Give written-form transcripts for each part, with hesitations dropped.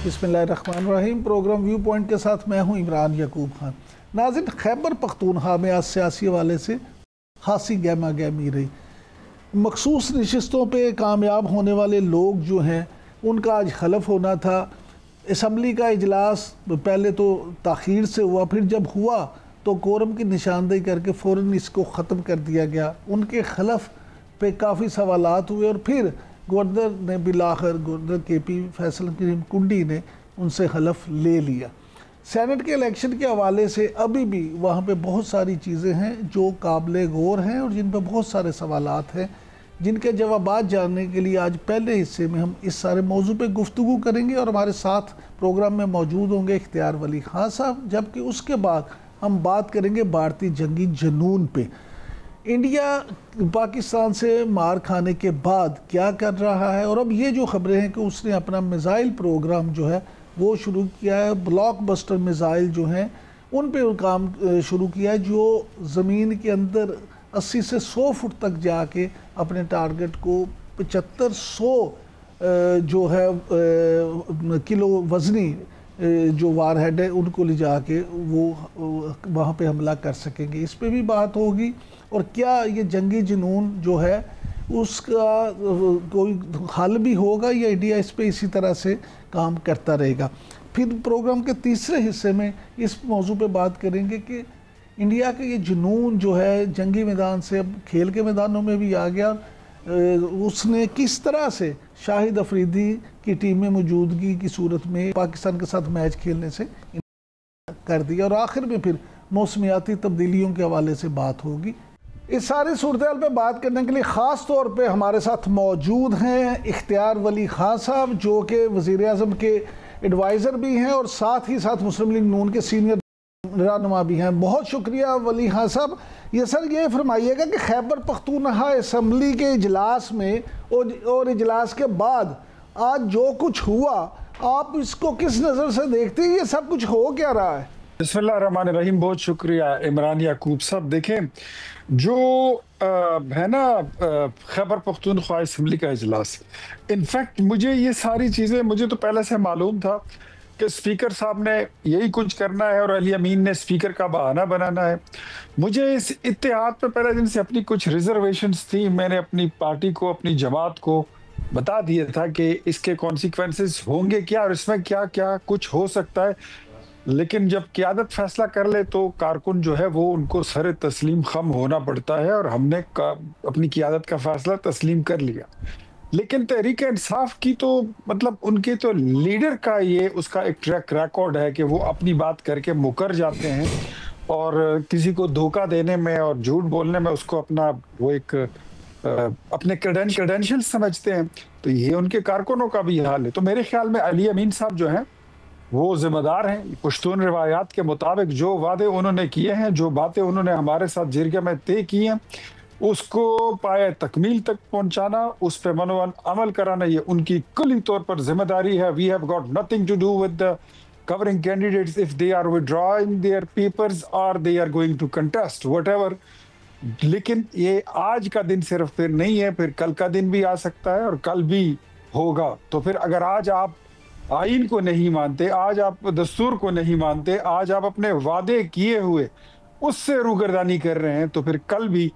बिस्मिल्लाहिर्रहमानिर्रहीम। Programme view point के साथ मैं हूं इमरान याकूब खान। नाज़रीन, खैबर पख्तूनख्वा में आज सियासी हवाले से खासी गहमा गहमी रही। मखसूस नशिस्तों पे कामयाब होने वाले लोग जो हैं उनका आज हलफ होना था। असम्बली का इजलास पहले तो ताख़ीर से हुआ, फिर जब हुआ तो कोरम की निशानदेही करके फ़ौरन इसको ख़त्म कर दिया गया। उनके खलफ पे काफ़ी सवालात हुए और फिर गवर्नर ने बिलाखिर गवर्नर KP फैसल करीम कुंडी ने उनसे हलफ ले लिया। सेनेट के इलेक्शन के हवाले से अभी भी वहाँ पे बहुत सारी चीज़ें हैं जो काबिल गौर हैं और जिन पर बहुत सारे सवालात हैं, जिनके जवाबात जानने के लिए आज पहले हिस्से में हम इस सारे मौजू पे गुफ्तगू करेंगे और हमारे साथ प्रोग्राम में मौजूद होंगे इख्तियार वली खान साहब। जबकि उसके बाद हम बात करेंगे भारतीय जंगी जुनून पे। इंडिया पाकिस्तान से मार खाने के बाद क्या कर रहा है, और अब ये जो खबरें हैं कि उसने अपना मिसाइल प्रोग्राम जो है वो शुरू किया है। ब्लॉकबस्टर मिसाइल जो हैं उन पे काम शुरू किया है, जो ज़मीन के अंदर 80 से 100 फुट तक जाके अपने टारगेट को 7500 जो है किलो वज़नी जो वार हेड है उनको ले जाके वो वहाँ पे हमला कर सकेंगे। इस पे भी बात होगी। और क्या ये जंगी जुनून जो है उसका कोई हल भी होगा या इंडिया इस पे इसी तरह से काम करता रहेगा। फिर प्रोग्राम के तीसरे हिस्से में इस मौजू पे बात करेंगे कि इंडिया का ये जुनून जो है जंगी मैदान से अब खेल के मैदानों में भी आ गया। उसने किस तरह से शाहिद अफरीदी की टीम में मौजूदगी की सूरत में पाकिस्तान के साथ मैच खेलने से कर दिया। और आखिर में फिर मौसमियाती तब्दीलियों के हवाले से बात होगी। इस सारी सूरत हाल पर बात करने के लिए ख़ास तौर पे हमारे साथ मौजूद हैं इख्तियार वली खान साहब, जो कि वज़ीर आज़म के एडवाइज़र भी हैं और साथ ही साथ मुस्लिम लीग नून के सीनियर रहनुमा भी हैं। बहुत शुक्रिया वली खान साहब। ये सर ये फरमाइएगा कि खैबर पख्तूनख्वा असम्बली के इजलास में और इजलास के बाद आज जो कुछ हुआ, आप इसको किस नज़र से देखते हैं? ये सब कुछ हो क्या रहा है? बिस्मिल्लाहिर्रहमानिर्रहीम। बहुत शुक्रिया इमरान याकूब साहब। देखें, जो है ना खैबर पख्तूनख्वा असम्बली का इजलास, इनफैक्ट मुझे ये सारी चीज़ें मुझे तो पहले से मालूम था कि स्पीकर साहब ने यही कुछ करना है और अली अमीन ने स्पीकर का बहाना बनाना है। मुझे इस इत्तेहाद पे पहले दिन से अपनी कुछ रिजर्वेशंस थी। मैंने अपनी पार्टी को, अपनी जमात को बता दिया था कि इसके कॉन्सिक्वेंसेस होंगे क्या और इसमें क्या क्या कुछ हो सकता है। लेकिन जब क़यादत फैसला कर ले तो कारकुन जो है वो उनको सर तस्लीम खम होना पड़ता है, और हमने अपनी क़यादत का फैसला तस्लीम कर लिया। लेकिन तहरीक इंसाफ की तो मतलब उनके तो लीडर का ये उसका एक ट्रैक रिकॉर्ड है कि वो अपनी बात करके मुकर जाते हैं और किसी को धोखा देने में और झूठ बोलने में उसको अपना वो एक अपने क्रेडेंशियल समझते हैं। तो ये उनके कारकुनों का भी हाल है। तो मेरे ख्याल में अली अमीन साहब जो हैं वो जिम्मेदार हैं। पश्तून रिवायात के मुताबिक जो वादे उन्होंने किए हैं, जो बातें उन्होंने हमारे साथ जिरगे में तय की हैं, उसको पाए तकमील तक पहुंचाना, उस पर मनोवन अमल कराना, ये उनकी कुली तौर पर जिम्मेदारी है। We have got nothing to do with the covering candidates if they are withdrawing their papers और they are going to contest whatever. लेकिन ये आज का दिन सिर्फ फिर नहीं है, फिर कल का दिन भी आ सकता है और कल भी होगा। तो फिर अगर आज आप आईन को नहीं मानते, आज आप दस्तूर को नहीं मानते, आज आप अपने वादे किए हुए उससे रूगर्दानी कर रहे हैं, तो फिर कल भी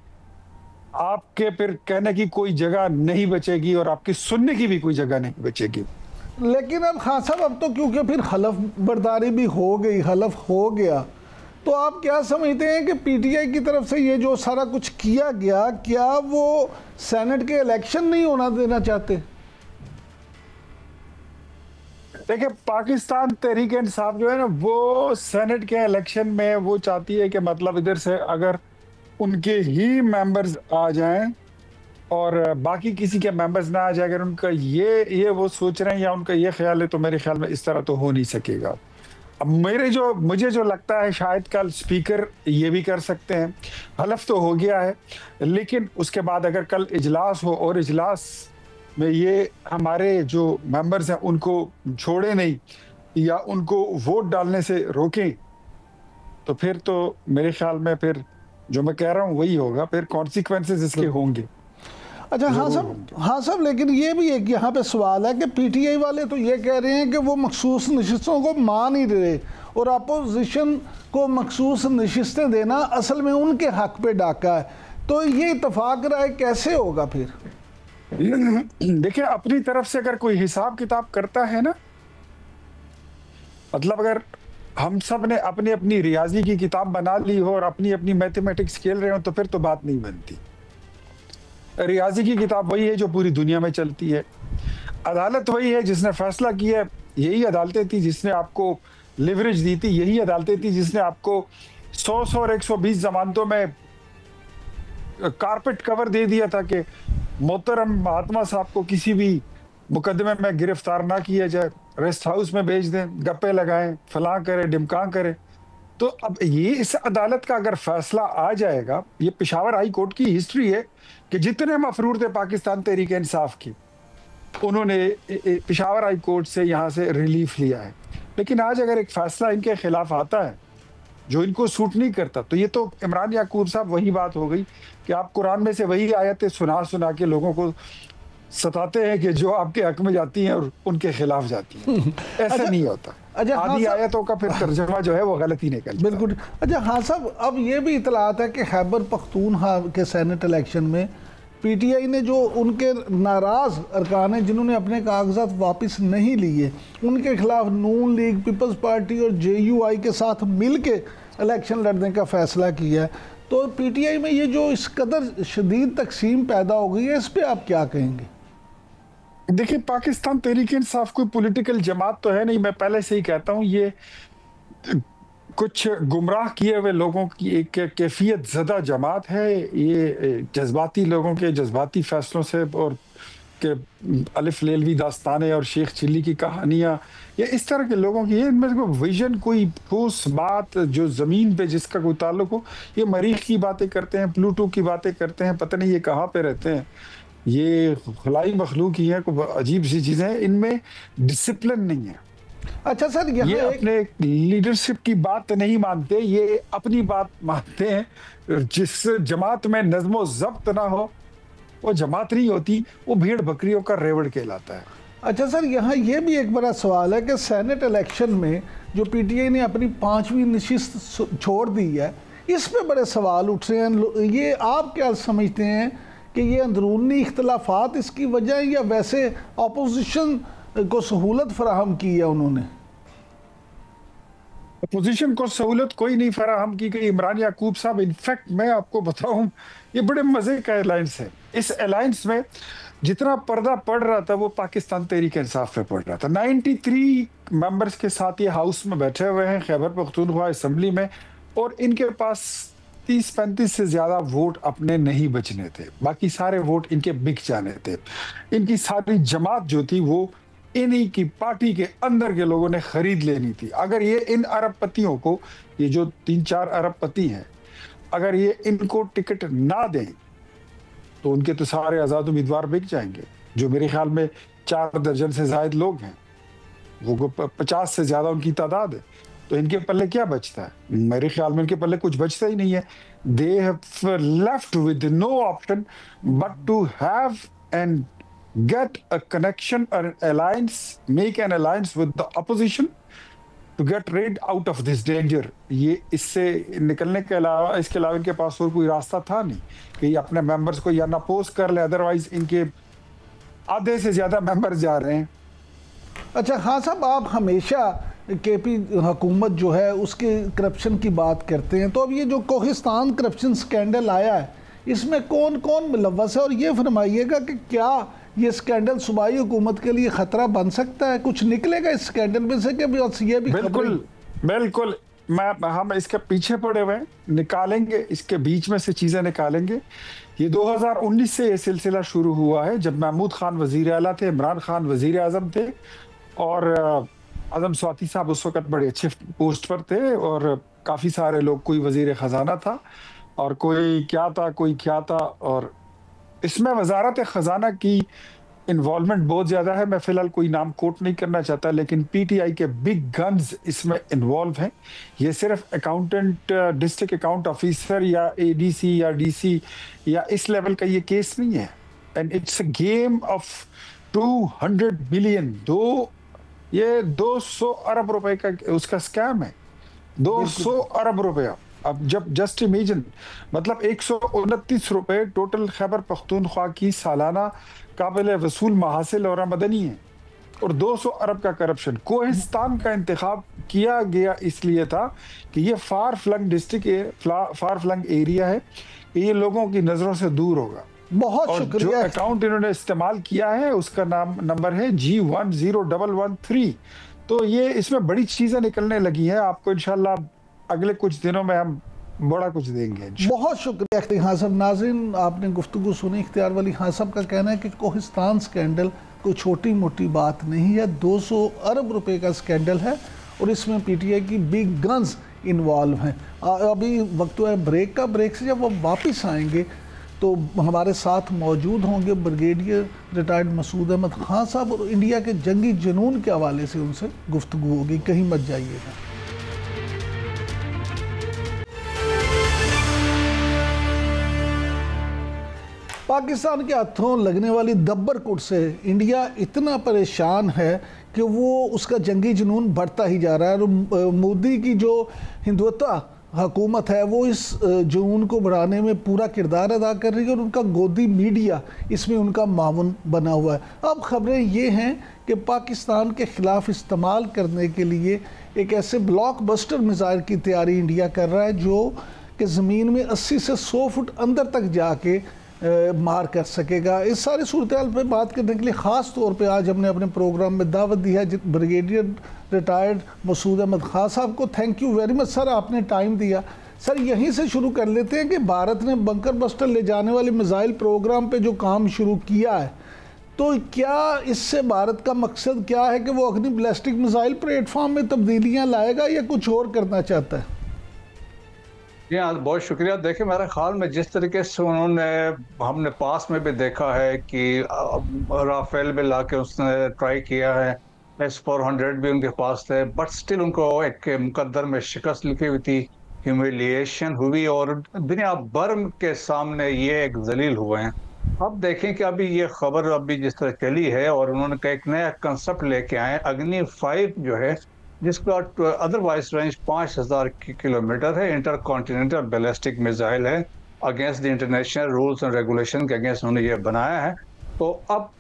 आपके फिर कहने की कोई जगह नहीं बचेगी और आपकी सुनने की भी कोई जगह नहीं बचेगी। लेकिन अब खान साहब, अब तो क्योंकि फिर हलफ बर्दारी भी हो गई, हलफ हो गया, तो आप क्या समझते हैं कि PTI की तरफ से ये जो सारा कुछ किया गया, क्या वो सेनेट के इलेक्शन नहीं होना देना चाहते? देखिए, पाकिस्तान तहरीक इंसाफ जो है ना वो सेनेट के इलेक्शन में वो चाहती है कि मतलब इधर से अगर उनके ही मेंबर्स आ जाएं और बाकी किसी के मेंबर्स ना आ जाए, अगर उनका ये वो सोच रहे हैं या उनका ये ख्याल है, तो मेरे ख्याल में इस तरह तो हो नहीं सकेगा। अब मुझे जो लगता है शायद कल स्पीकर ये भी कर सकते हैं। हलफ तो हो गया है, लेकिन उसके बाद अगर कल इजलास हो और इजलास में ये हमारे जो मेंबर्स हैं उनको छोड़े नहीं या उनको वोट डालने से रोकें, तो फिर तो मेरे ख्याल में फिर जो मैं कह रहा हूँ वही होगा, फिर कॉन्सिक्वेंसेस इसके होंगे। अच्छा हाँ सब, लेकिन ये भी एक यहाँ पे सवाल है कि पीटीआई वाले तो ये कह रहे हैं कि वो मखसूस नशिस्तों को मान ही रहे और अपोजिशन को मखसूस नशिस्तें देना असल में उनके हक पे डाका है, तो ये इतफाक राय कैसे होगा फिर? देखिए, अपनी तरफ से अगर कोई हिसाब किताब करता है ना, मतलब अगर हम सब ने अपनी अपनी रियाजी की किताब बना ली हो और अपनी अपनी मैथमेटिक्स खेल रहे हो, तो फिर तो बात नहीं बनती। रियाजी की किताब वही है जो पूरी दुनिया में चलती है, अदालत वही है जिसने फैसला किया है, यही अदालतें थी जिसने आपको लिवरेज दी थी, यही अदालतें थी जिसने आपको 100 और 120 जमानतों में कारपेट कवर दे दिया था कि मोहतरम महात्मा साहब को किसी भी मुकदमे में गिरफ्तार ना किया जाए, रेस्ट हाउस में भेज दें, गप्पे लगाएं, फलां करें, डिमकां करें। तो अब ये इस अदालत का अगर फैसला आ जाएगा, ये पेशावर हाई कोर्ट की हिस्ट्री है कि जितने मफरूर थे पाकिस्तान तहरीक इंसाफ की, उन्होंने पेशावर हाई कोर्ट से यहाँ से रिलीफ लिया है। लेकिन आज अगर एक फैसला इनके खिलाफ आता है जो इनको सूट नहीं करता, तो ये तो इमरान याकूब साहब वही बात हो गई कि आप कुरान में से वही आयतें सुना सुना के लोगों को सताते हैं कि जो आपके हक में जाती हैं और उनके खिलाफ जाती हैं। ऐसा नहीं होता। आधी आयतों का फिर तर्जमा जो है वो गलत ही निकलता। बिल्कुल। अच्छा हाँ साहब, अब ये भी इतलात है कि खैबर पख्तूनख्वा के सेनेट इलेक्शन में पीटीआई ने जो उनके नाराज़ अरकान हैं जिन्होंने अपने कागजात वापस नहीं लिए, उनके खिलाफ नून लीग, पीपल्स पार्टी और जेयूआई के साथ मिल के इलेक्शन लड़ने का फैसला किया है। तो पीटीआई में ये जो इस कदर शदीद तकसीम पैदा हो गई है, इस पर आप क्या कहेंगे? देखिए, पाकिस्तान तहरीक इंसाफ कोई पॉलिटिकल जमात तो है नहीं। मैं पहले से ही कहता हूँ, ये कुछ गुमराह किए हुए लोगों की एक कैफियत ज़दा जमात है। ये जज्बाती लोगों के जज्बाती फैसलों से और के अलिफ लेलवी दास्तानें और शेख चिल्ली की कहानियाँ, ये इस तरह के लोगों की, इनमें कोई विजन, कोई ठोस बात जो ज़मीन पे जिसका कोई ताल्लुक हो, ये मरीख की बातें करते हैं, प्लूटो की बातें करते हैं, पता नहीं ये कहाँ पे रहते हैं। ये खुलाई मखलूक ही है, कोई अजीब सी चीज़ें हैं, इनमें डिसिप्लिन नहीं है। अच्छा सर, ये अपने लीडरशिप की बात नहीं मानते, ये अपनी बात मानते हैं। जिस जमात में नज़्म ज़ब्त ना हो वो जमात नहीं होती, वो भेड़ बकरियों का रेवड़ कहलाता है। अच्छा सर, यहाँ ये भी एक बड़ा सवाल है कि सेनेट इलेक्शन में जो पीटीआई ने अपनी 5वीं नशिस्त छोड़ दी है, इस पे बड़े सवाल उठ रहे हैं। ये आप क्या समझते हैं कि ये अंदरूनी इख्तलाफात इसकी वजह है या वैसे अपोजिशन को सहूलत फराहम की है उन्होंने? अपोजिशन को सहूलत कोई नहीं फराहम की गई। इमरान याकूब साहब, इनफैक्ट मैं आपको बताऊं, ये बड़े मजे का अलायंस है। इस अलायंस में जितना पर्दा पड़ रहा था वो पाकिस्तान तहरीक इंसाफ पे पड़ रहा था। 93 मेंबर्स के साथ ये हाउस में बैठे हुए हैं खैबर पख्तूनख्वा असेंबली में, और इनके पास 30-35 से ज्यादा वोट अपने नहीं बचने थे, बाकी सारे वोट इनके बिक जाने थे। इनकी सारी जमात जो थी वो इन्हीं की पार्टी के अंदर के लोगों ने खरीद लेनी थी। अगर ये इन अरबपतियों को, ये जो 3-4 अरबपति हैं, अगर ये इनको टिकट ना दें तो उनके तो सारे आज़ाद उम्मीदवार बिक जाएंगे, जो मेरे ख्याल में 4 दर्जन से ज़ायद लोग हैं, वो 50 से ज़्यादा उनकी तादाद है। तो इनके पल्ले क्या बचता है? मेरे ख्याल में इनके पल्ले कुछ बचता ही नहीं है। They have left with no option but to have and get a connection or an alliance, make an alliance with the opposition to get rid out of this danger। ये इससे निकलने के अलावा, इसके अलावा इनके पास और कोई रास्ता था नहीं कि ये अपने मेंबर्स को या नपोज कर ले, अदरवाइज इनके आधे से ज्यादा मेंबर्स जा रहे हैं। अच्छा हाँ साहब, आप हमेशा केपी हुकूमत जो है उसके करप्शन की बात करते हैं, तो अब ये जो कोहिस्तान करप्शन स्कैंडल आया है, इसमें कौन कौन मुलव्वस है? और ये फरमाइएगा कि क्या ये स्कैंडल सूबाई हुकूमत के लिए खतरा बन सकता है? कुछ निकलेगा इस स्कैंडल में से कि ये भी? बिल्कुल हम इसके पीछे पड़े हुए हैं, निकालेंगे, इसके बीच में से चीजें निकालेंगे। ये 2019 से ये सिलसिला शुरू हुआ है, जब महमूद खान वजीर आला थे, इमरान खान वजीर आजम थे, और आजम स्वाति साहब उस वक्त बड़े अच्छे पोस्ट पर थे, और काफी सारे लोग, कोई वजीर खजाना था और कोई क्या था, कोई क्या था, और इसमें वजारत खजाना की इन्वॉल्वमेंट बहुत ज़्यादा है। मैं फिलहाल कोई नाम कोट नहीं करना चाहता, लेकिन पीटीआई के बिग गन्स इसमें इन्वॉल्व हैं। ये सिर्फ अकाउंटेंट, डिस्ट्रिक्ट अकाउंट ऑफिसर या एडीसी या डीसी या इस लेवल का ये केस नहीं है। And it's a game of 200 billion. ये 200 अरब रुपए का उसका स्कैम है, 200 अरब रुपया। अब जब जस्ट इमेजिन, मतलब 129 रुपए टोटल खैबर पख्तूनख्वा की सालाना काबिल वसूल महासिल और आमदनी है, और 200 अरब का करप्शन। कोहिस्तान का इंतखाब किया गया इसलिए था कि ये far flung district, far flung area है, ये लोगों की नजरों से दूर होगा। बहुत और शुक्रिया। जो अकाउंट इन्होंने इस्तेमाल किया है उसका नंबर है G10113। तो ये इसमें बड़ी चीजें निकलने लगी हैं, आपको इंशाल्लाह अगले कुछ दिनों में हम बड़ा कुछ देंगे। बहुत शुक्रिया इख्तियार खान साहब। नाज़रीन, आपने गुफ्तगू सुनी। इख्तियार वली खान साहब का कहना है कि कोहिस्तान स्कैंडल कोई छोटी मोटी बात नहीं है, 200 अरब रुपए का स्कैंडल है और इसमें पीटीआई की बिग गन्स इन्वॉल्व हैं। अभी वक्त है ब्रेक का। ब्रेक से जब वो वापस आएंगे तो हमारे साथ मौजूद होंगे ब्रिगेडियर रिटायर्ड मसूद अहमद खान साहब, और इंडिया के जंगी जुनून के हवाले से उनसे गुफ्तगू होगी। कहीं मत जाइएगा। पाकिस्तान के हाथों लगने वाली दब्बरकुट से इंडिया इतना परेशान है कि वो उसका जंगी जुनून बढ़ता ही जा रहा है, और मोदी की जो हिंदुत्व हुकूमत है वो इस जुनून को बढ़ाने में पूरा किरदार अदा कर रही है, और उनका गोदी मीडिया इसमें उनका मामून बना हुआ है। अब खबरें ये हैं कि पाकिस्तान के ख़िलाफ़ इस्तेमाल करने के लिए एक ऐसे ब्लॉकबस्टर मिसाइल की तैयारी इंडिया कर रहा है जो कि ज़मीन में 80 से 100 फुट अंदर तक जाके मार कर सकेगा। इस सारी सूरत हाल पर बात करने के लिए ख़ास तौर पे आज हमने अपने प्रोग्राम में दावत दी है ब्रिगेडियर रिटायर्ड मसूद अहमद खान साहब को। Thank you very much sir, आपने टाइम दिया। सर, यहीं से शुरू कर लेते हैं कि भारत ने बंकर बस्टर ले जाने वाले मिसाइल प्रोग्राम पे जो काम शुरू किया है, तो क्या इससे भारत का मकसद क्या है कि वो अग्नि बैलिस्टिक मिसाइल प्लेटफॉर्म में तब्दीलियाँ लाएगा या कुछ और करना चाहता है? हाँ, बहुत शुक्रिया। देखिए, मेरे ख्याल में जिस तरीके से हमने पास में भी देखा है कि राफेल में लाके उसने ट्राई किया है, S-400 भी उनके पास थे, बट स्टिल उनको एक मुकद्दर में शिकस्त लिखी हुई थी, ह्यूमिलिएशन हुई और दुनिया भर के सामने ये एक जलील हुए हैं। अब देखें कि अभी ये खबर अभी जिस तरह चली है और उन्होंने एक नया कंसेप्ट लेके आए, अग्नि 5 जो है, जिसका अदरवाइज रेंज 5000 किलोमीटर है, इंटर कॉन्टिनेंटल बैलिस्टिक मिसाइल है, against the international rules and regulation के अगेंस्ट उन्होंने ये बनाया है। तो अब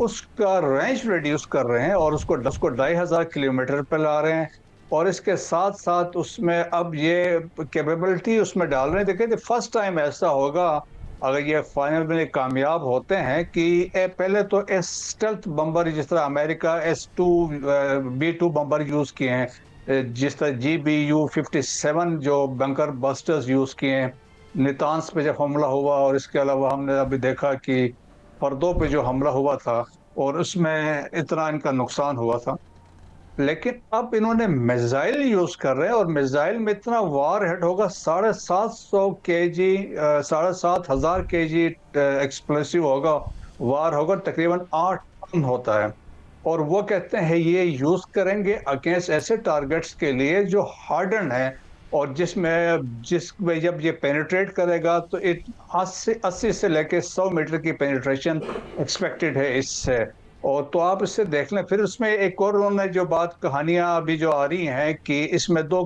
उसका रेंज रिड्यूस कर रहे हैं और उसको 2500 किलोमीटर पर ला रहे हैं, और इसके साथ साथ उसमें अब ये कैपेबिलिटी उसमें डाल रहे हैं। देखिए, फर्स्ट टाइम ऐसा होगा अगर ये फाइनल में कामयाब होते हैं कि पहले तो स्टेल्थ बम्बर, जिस तरह अमेरिका S-2B2 बम्बर यूज़ किए हैं, जिस तरह GBU-57 जो बंकर बस्टर्स यूज़ किए हैं नितान्स पे जब हमला हुआ, और इसके अलावा हमने अभी देखा कि फर्दों पे जो हमला हुआ था और उसमें इतना इनका नुकसान हुआ था। लेकिन अब इन्होंने मिसाइल यूज कर रहे हैं और मिसाइल में इतना वार हेड होगा 750 kg, 7,500 kg एक्सप्लोसिव होगा, वार होगा तकरीबन 8 टन होता है। और वो कहते हैं ये यूज करेंगे अगेंस्ट ऐसे टारगेट्स के लिए जो हार्डन है, और जिसमें जब ये पेनिट्रेट करेगा तो 80 से लेके 100 मीटर की पेनिट्रेशन एक्सपेक्टेड है इससे। और तो आप इससे देख लें। फिर उसमें एक और उन्होंने जो कहानियां अभी जो आ रही हैं कि इसमें 2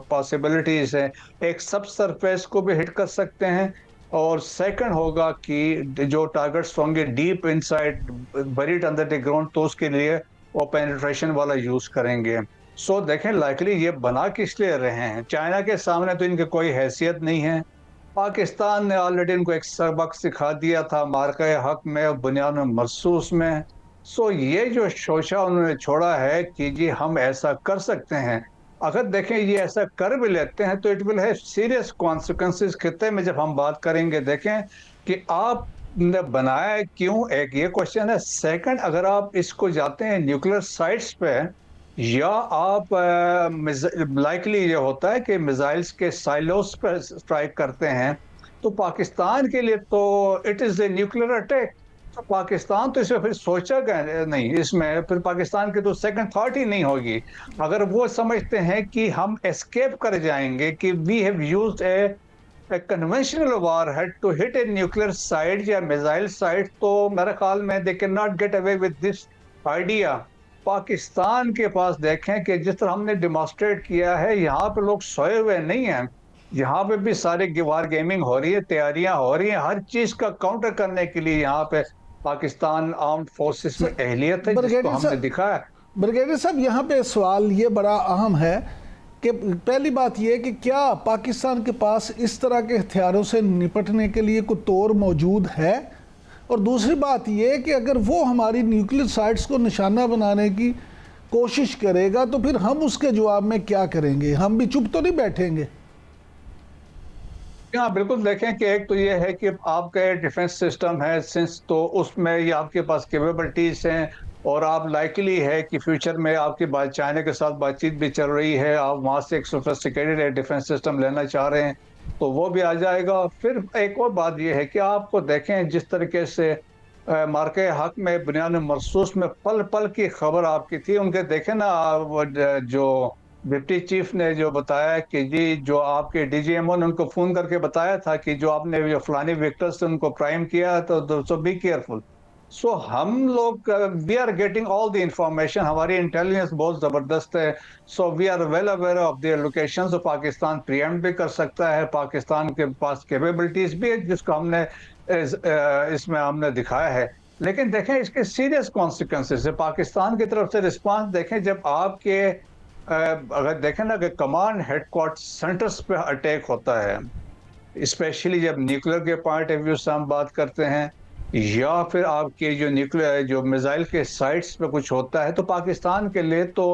पॉसिबिलिटीज हैं, एक सब सरफेस को भी हिट कर सकते हैं, और सेकंड होगा कि जो टारगेट्स होंगे deep inside buried under the ground, तो उसके लिए वो पेनिट्रेशन वाला यूज करेंगे। सो देखें, लाइकली ये बना किस लिए रहे हैं। चाइना के सामने तो इनकी कोई हैसियत नहीं है, पाकिस्तान ने ऑलरेडी इनको एक सबक सिखा दिया था मार्का हक में और बुनियाद मरसूस में। सो ये जो शोशा उन्होंने छोड़ा है कि जी हम ऐसा कर सकते हैं, अगर देखें ये ऐसा कर भी लेते हैं तो it will have serious consequences खित्ते में। जब हम बात करेंगे देखें कि आपने बनाया क्यों, एक ये क्वेश्चन है। सेकंड, अगर आप इसको जाते हैं न्यूक्लियर साइट्स पे, या आप लाइकली ये होता है कि मिसाइल्स के साइलोस पर स्ट्राइक करते हैं, तो पाकिस्तान के लिए तो it is a nuclear attack. तो पाकिस्तान तो इसमें फिर सोचेगा नहीं, इसमें फिर पाकिस्तान की तो सेकंड थॉट ही नहीं होगी। अगर वो समझते हैं कि हम एस्केप कर जाएंगे, कि we have used conventional war had to hit a nuclear site या मिसाइल साइट, तो मेरे ख्याल में they can not get away with this idea. Pakistan के पास देखें कि जिस तरह हमने डिमॉन्स्ट्रेट किया है, यहाँ पे लोग सोए हुए नहीं हैं, यहाँ पे भी सारे वार गेमिंग हो रही है, तैयारियां हो रही हैं, हर चीज का काउंटर करने के लिए यहाँ पे पाकिस्तान आर्म्ड फोर्सेस में अहलियत है, जिसको हमने दिखाया। ब्रिगेडियर साहब, यहाँ पे सवाल ये बड़ा अहम है कि पहली बात ये कि क्या पाकिस्तान के पास इस तरह के हथियारों से निपटने के लिए कोई तौर मौजूद है, और दूसरी बात ये कि अगर वो हमारी न्यूक्लियर साइट्स को निशाना बनाने की कोशिश करेगा तो फिर हम उसके जवाब में क्या करेंगे? हम भी चुप तो नहीं बैठेंगे। हाँ बिल्कुल, देखें कि एक तो ये है कि आपका डिफेंस सिस्टम है सिंस, तो उसमें ये आपके पास कैपेबिलिटीज हैं, और आप लाइकली है कि फ्यूचर में आपकी बात चाइना के साथ बातचीत भी चल रही है, आप वहाँ से एक सोफिस्टिकेटेड डिफेंस सिस्टम लेना चाह रहे हैं, तो वो भी आ जाएगा। फिर एक और बात ये है कि आपको देखें जिस तरीके से मार्के हक में बुनियाद मरसूस में पल पल की खबर आपकी थी, उनके देखें ना जो डिप्टी चीफ ने जो बताया कि जी जो आपके डीजीएमओ ने उनको फोन करके बताया था कि जो आपने जो फलानी वेक्टर से उनको प्राइम किया, तो बी केयरफुल। सो हम लोग we are getting all the information, हमारी इंटेलिजेंस बहुत जबरदस्त है, so we are well aware of the location. तो पाकिस्तान प्रीएम्प्ट भी कर सकता है, पाकिस्तान के पास कैपेबिलिटीज भी है जिसको हमने इसमें हमने दिखाया है। लेकिन देखें इसके सीरियस कॉन्सिक्वेंसेस है पाकिस्तान की तरफ से रिस्पांस। देखें जब आपके अगर देखें ना कि कमांड हेडक्वार्टर सेंटर्स पे अटैक होता है, स्पेशली जब न्यूक्लियर के पॉइंट ऑफ व्यू से हम बात करते हैं, या फिर आपके जो न्यूक्लियर जो मिसाइल के साइट्स पे कुछ होता है, तो पाकिस्तान के लिए तो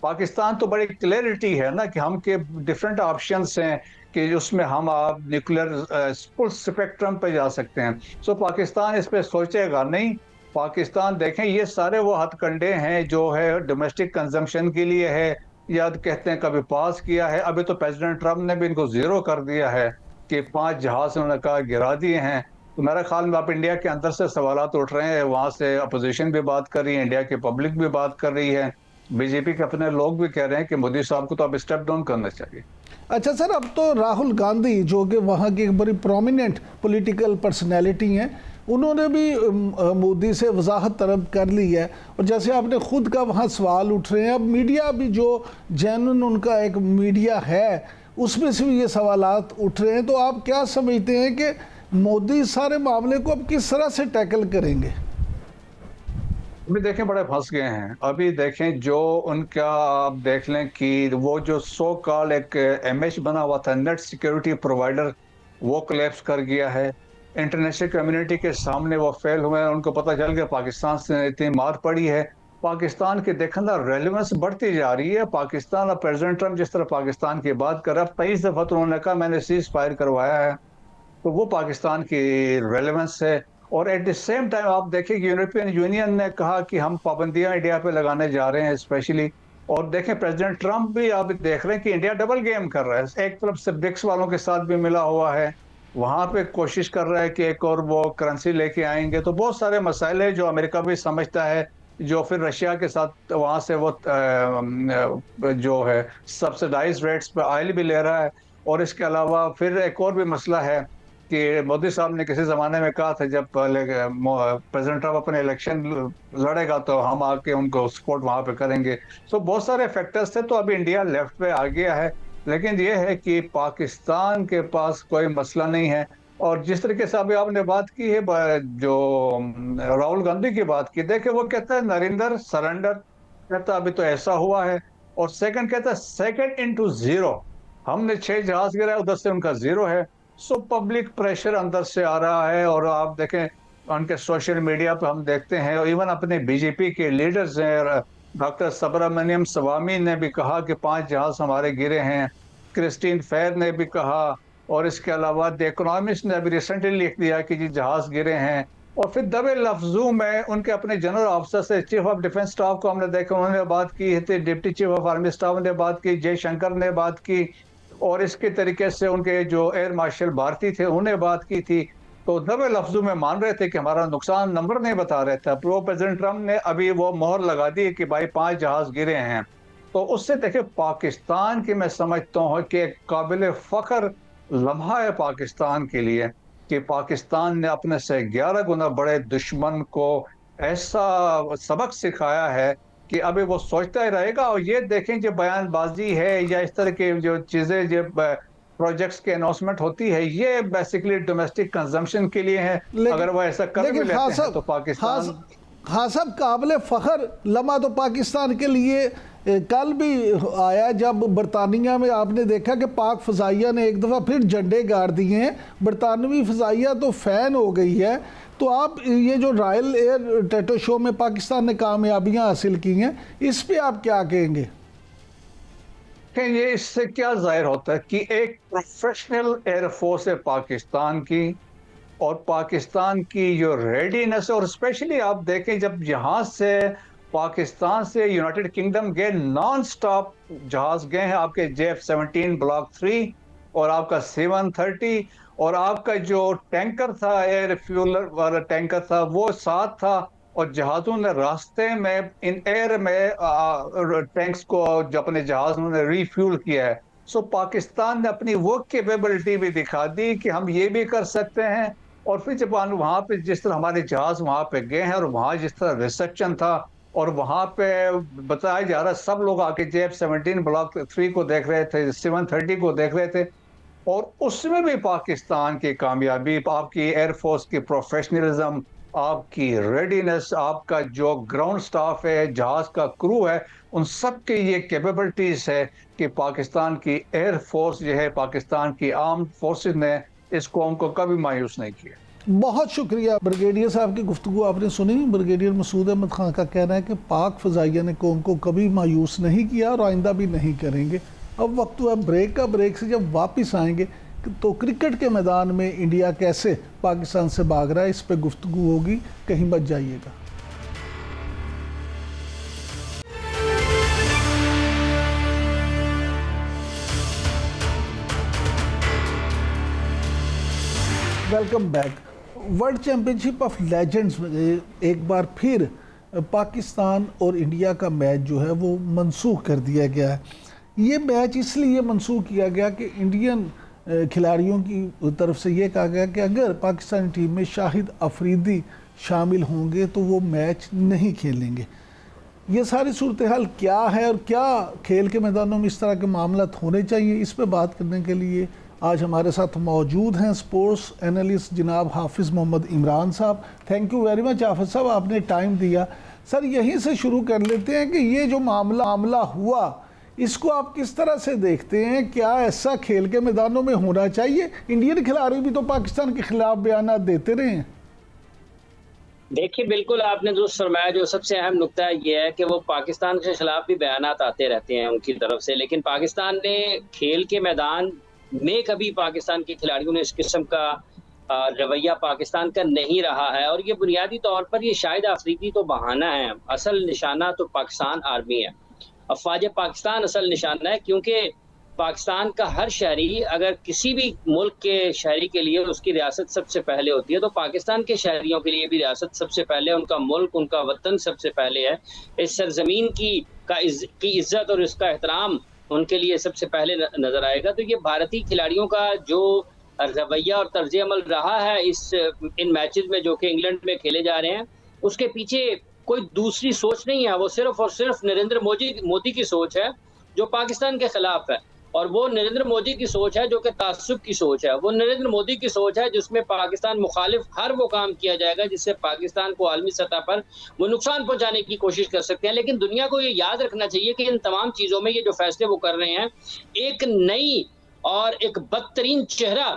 पाकिस्तान तो बड़ी क्लैरिटी है ना कि हम के डिफरेंट ऑप्शंस हैं कि उसमें हम आप न्यूक्लियर फुल स्पेक्ट्रम पे जा सकते हैं। सो पाकिस्तान इस पे सोचेगा नहीं। पाकिस्तान देखें ये सारे वो हथकंडे हैं जो है डोमेस्टिक कंजम्पशन के लिए है, या कहते हैं कभी पास किया है, अभी तो प्रेसिडेंट ट्रम्प ने भी इनको जीरो कर दिया है कि 5 जहाज उन्होंने कहा गिरा दिए हैं। तो मेरे ख्याल में आप इंडिया के अंदर से सवालात उठ रहे हैं, वहाँ से अपोजिशन भी बात कर रही है, इंडिया की पब्लिक भी बात कर रही है, बीजेपी के अपने लोग भी कह रहे हैं कि मोदी साहब को तो अब स्टेप डाउन करना चाहिए। अच्छा सर, अब तो राहुल गांधी जो कि वहाँ की एक बड़ी प्रोमिनेंट पॉलिटिकल पर्सनैलिटी हैं, उन्होंने भी मोदी से वजाहत तलब कर ली है, और जैसे आपने खुद का वहाँ सवाल उठ रहे हैं, अब मीडिया भी जो जेन्युइन उनका एक मीडिया है उसमें से भी ये सवालात उठ रहे हैं। तो आप क्या समझते हैं कि मोदी सारे मामले को अब किस तरह से टैकल करेंगे? अभी देखें बड़े फंस गए हैं। अभी देखें जो उनका आप देख लें कि वो जो सो कॉल एक एमएच बना हुआ था नेट सिक्योरिटी प्रोवाइडर, वो कोलैप्स कर गया है। इंटरनेशनल कम्युनिटी के सामने वो फेल हुए हैं, उनको पता चल गया पाकिस्तान से इतनी मार पड़ी है। पाकिस्तान की देखना रेलेवेंस बढ़ती जा रही है। पाकिस्तान और प्रेसिडेंट ट्रम्प जिस तरह पाकिस्तान की बात कर रहा है, 23 दफा तो उन्होंने कहा मैंने सीज फायर करवाया है, तो वो पाकिस्तान की रेलेवेंस है। और एट द सेम टाइम आप देखें कि यूरोपियन यूनियन ने कहा कि हम पाबंदियां इंडिया पे लगाने जा रहे हैं स्पेशली। और देखें प्रेसिडेंट ट्रम्प भी आप देख रहे हैं कि इंडिया डबल गेम कर रहा है, एक तरफ से ब्रिक्स वालों के साथ भी मिला हुआ है, वहां पे कोशिश कर रहा है कि एक और वो करेंसी लेके आएंगे। तो बहुत सारे मसाइल है जो अमेरिका भी समझता है, जो फिर रशिया के साथ वहां से वो जो है सब्सिडाइज रेट्स पे ऑयल भी ले रहा है। और इसके अलावा फिर एक और भी मसला है कि मोदी साहब ने किसी ज़माने में कहा था जब प्रेसिडेंट ट्रम्प अपने इलेक्शन लड़ेगा तो हम आके उनको सपोर्ट वहाँ पे करेंगे। सो बहुत सारे फैक्टर्स थे। तो अभी इंडिया लेफ्ट पे आ गया है, लेकिन ये है कि पाकिस्तान के पास कोई मसला नहीं है। और जिस तरीके से अभी आपने बात की है, जो राहुल गांधी की बात की, देखे वो कहता है नरेंद्र सरेंडर, कहता अभी तो ऐसा हुआ है। और सेकंड कहता है सेकंड इनटू जीरो, हमने 6 जहाज गिराए, उधर से उनका जीरो है। सो पब्लिक प्रेशर अंदर से आ रहा है। और आप देखें उनके सोशल मीडिया पे हम देखते हैं, और इवन अपने बीजेपी के लीडर्स हैं, डॉक्टर सुब्रमण्यम स्वामी ने भी कहा कि 5 जहाज हमारे गिरे हैं, क्रिस्टीन फेयर ने भी कहा, और इसके अलावा द इकोनॉमिस्ट ने अभी रिसेंटली लिख दिया कि जी जहाज गिरे हैं। और फिर दबे लफ्जों में उनके अपने जनरल ऑफिसर से, चीफ ऑफ डिफेंस स्टाफ को हमने देखा, उन्होंने बात की थी, deputy chief of army staff ने बात की, जयशंकर ने बात की, और इसके तरीके से उनके जो एयर मार्शल भारती थे उन्हें बात की थी। तो दबे लफ्जों में मान रहे थे कि हमारा नुकसान नंबर नहीं बता रहे थे। प्रो प्रेसिडेंट ट्रम्प ने अभी वो मोहर लगा दी कि भाई 5 जहाज गिरे हैं। तो उससे देखिए पाकिस्तान की मैं समझता हूँ कि काबिल फख्र लम्हा है पाकिस्तान के लिए कि पाकिस्तान ने अपने से 11 गुना बड़े दुश्मन को ऐसा सबक सिखाया है कि अभी वो सोचता ही रहेगा। और ये देखें जो बयानबाजी है या इस तरह की जो चीज़ें जो प्रोजेक्ट्स की अनाउंसमेंट होती है, ये बेसिकली डोमेस्टिक कंजम्पशन के लिए है। अगर वो ऐसा कर भी लेते हैं तो पाकिस्तान हाँ साहब, काबिल फ़ख्र लम्हा तो पाकिस्तान के लिए कल भी आया जब बरतानिया में आपने देखा कि पाक फ़ज़ाइया ने एक दफ़ा फिर झंडे गाड़ दिए हैं। बरतानवी फ़ज़ाइया तो फ़ैन हो गई है। तो आप ये जो रॉयल एयर टैटो शो में पाकिस्तान ने कामयाबियां हासिल की हैं, इस पे आप क्या कहेंगे? ये इससे क्या जाहिर होता है कि एक प्रोफेशनल एयरफोर्स है पाकिस्तान की, और पाकिस्तान की जो रेडीनेस, और स्पेशली आप देखें जब यहाँ से पाकिस्तान से यूनाइटेड किंगडम गए, नॉन स्टॉप जहाज गए हैं आपके JF-17 ब्लॉक 3 और आपका C-130, और आपका जो टैंकर था, एयर फ्यूलर वाला टैंकर था, वो साथ था। और जहाज़ों ने रास्ते में इन एयर में टैंक्स को जो अपने जहाज़ों ने रीफ्यूल किया है। सो पाकिस्तान ने अपनी वो कैपेबिलिटी भी दिखा दी कि हम ये भी कर सकते हैं। और फिर जब वहाँ पे जिस तरह हमारे जहाज़ वहाँ पे गए हैं और वहाँ जिस तरह रिसेप्शन था, और वहाँ पे बताया जा रहा है सब लोग आके JF-17 ब्लॉक 3 को देख रहे थे, C-130 को देख रहे थे, और उसमें भी पाकिस्तान की कामयाबी, आपकी एयरफोर्स की प्रोफेशनलिज्म, आपकी रेडीनेस, आपका जो ग्राउंड स्टाफ है, जहाज का क्रू है, उन सब की ये कैपेबिलिटीज है कि पाकिस्तान की एयरफोर्स जो है, पाकिस्तान की आर्म फोर्सेस ने इस कौम को कभी मायूस नहीं किया। बहुत शुक्रिया ब्रिगेडियर साहब की गुफ्तगू आपने सुनी। ब्रिगेडियर मसूद अहमद खान का कहना है कि पाक फ़ज़ाइया ने कौम को कभी मायूस नहीं किया और आइंदा भी नहीं करेंगे। अब वक्त हुआ ब्रेक का। ब्रेक से जब वापस आएंगे तो क्रिकेट के मैदान में इंडिया कैसे पाकिस्तान से भाग रहा है, इस पे गुफ्तगू होगी, कहीं मत जाइएगा। Welcome back. World championship of legends में एक बार फिर पाकिस्तान और इंडिया का मैच जो है वो मनसूख कर दिया गया है। ये मैच इसलिए मनसूख किया गया कि इंडियन खिलाड़ियों की तरफ से ये कहा गया कि अगर पाकिस्तानी टीम में शाहिद अफरीदी शामिल होंगे तो वो मैच नहीं खेलेंगे। ये सारी सूरत हाल क्या है और क्या खेल के मैदानों में इस तरह के मामला होने चाहिए, इस पर बात करने के लिए आज हमारे साथ मौजूद हैं स्पोर्ट्स एनालिस्ट जनाब हाफिज़ मोहम्मद इमरान साहब। थैंक यू वेरी मच हाफिज़ साहब, आपने टाइम दिया। सर यहीं से शुरू कर लेते हैं कि ये जो मामला हुआ, इसको आप किस तरह से देखते हैं? क्या ऐसा खेल के मैदानों में होना चाहिए? इंडियन खिलाड़ी भी तो पाकिस्तान के खिलाफ बयान देते रहे हैं। देखिए, बिल्कुल आपने जो फरमाया, जो सबसे अहम नुकता ये है कि वो पाकिस्तान के खिलाफ भी बयानात आते रहते हैं उनकी तरफ से, लेकिन पाकिस्तान ने खेल के मैदान में कभी पाकिस्तान के खिलाड़ियों ने इस किस्म का रवैया पाकिस्तान का नहीं रहा है। और ये बुनियादी तौर पर ये शाहिद अफरीदी तो बहाना है, असल निशाना तो पाकिस्तान आर्मी है, अफवाज पाकिस्तान असल निशाना है। क्योंकि पाकिस्तान का हर शहरी, अगर किसी भी मुल्क के शहरी के लिए उसकी रियासत सबसे पहले होती है, तो पाकिस्तान के शहरियों के लिए भी रियासत सबसे पहले, उनका मुल्क, उनका वतन सबसे पहले है। इस सरजमीन की इज्जत और इसका एहतराम उनके लिए सबसे पहले नजर आएगा। तो ये भारतीय खिलाड़ियों का जो रवैया और तर्ज अमल रहा है इन मैचेस में जो कि इंग्लैंड में खेले जा रहे हैं, उसके पीछे कोई दूसरी सोच नहीं है। वो सिर्फ और सिर्फ नरेंद्र मोदी की सोच है जो पाकिस्तान के खिलाफ है, और वो नरेंद्र मोदी की सोच है जो कि तासुब की सोच है। वो नरेंद्र मोदी की सोच है जिसमें पाकिस्तान मुखालिफ हर वो काम किया जाएगा जिससे पाकिस्तान को आलमी सतह पर वो नुकसान पहुंचाने की कोशिश कर सकते हैं। लेकिन दुनिया को ये याद रखना चाहिए कि इन तमाम चीज़ों में ये जो फैसले वो कर रहे हैं, एक नई और एक बदतरीन चेहरा